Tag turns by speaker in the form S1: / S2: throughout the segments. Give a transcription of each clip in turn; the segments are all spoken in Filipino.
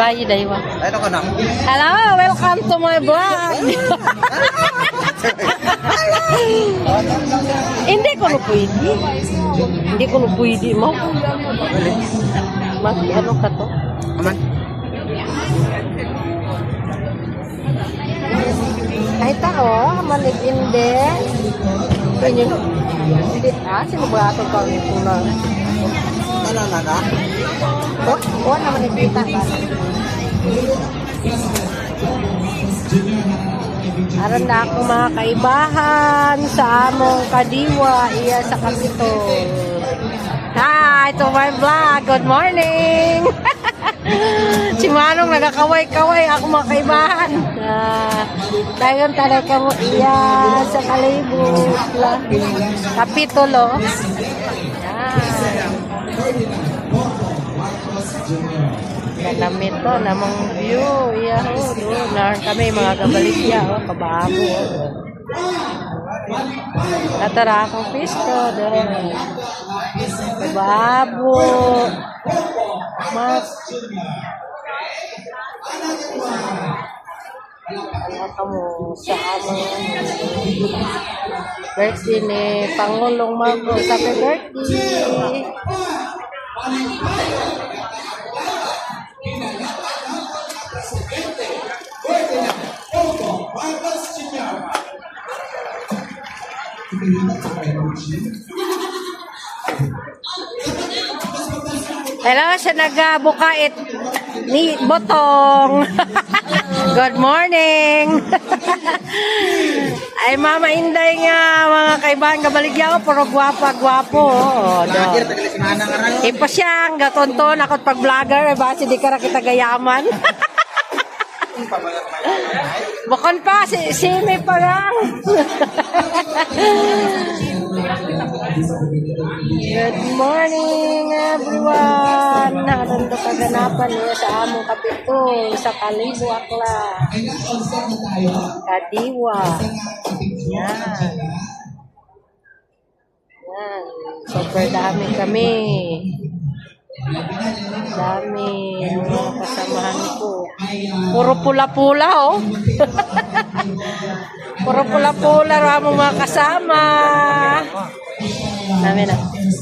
S1: bayi daywa.
S2: Ano ka na?
S1: Hello, welcome to my vlog. Hindi ko na pwede. Hindi ko na pwede mo. Mas ano ka to?
S2: Aman.
S1: Ay tao, manig hindi. Hindi. Sino ba ito ka nito na?
S2: Ano na na?
S1: O naman nagkita ba? Aron na ako mga kaibahan sa among kadiwa iya sa Kapitol. Hi, to my vlog. Good morning. Si Manong nagakaway-kaway ako mga kaibahan. Dayon talay ka mo iya sa Kalibot. Kapitulo. Kanamit to namang view. Iya ho. Naroon kami mga gabaligya. Kababo. Natara akong pisto. Kababo. Mas. Ano ka mo sa among birthday ni Pangulong Marcos. Happy birthday! Hello, siya nagbukait ni Botong. Good morning. Ay Mama Inday nga mga kaibahan kabaligya ko puro gwapa-gwapo. Ipa siyang gatonton ako pag vlogger base di ka kita gayaman. Bukon pa si may parang. Good morning everyone. Narando kaganapan niya sa among Kapitol sa Kalibo Akla. Kadiwa. Yan. Yan. Super dami kami. Dami mga kasamahan ko. Puro pula-pula oh. Puro pula-pula ang mga kasama. Dami na.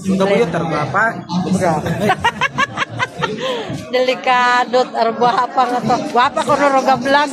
S2: Sudah buyut terberapa?
S1: Delikado at arbuha pa nga to. Guwapa ko na roga vlog.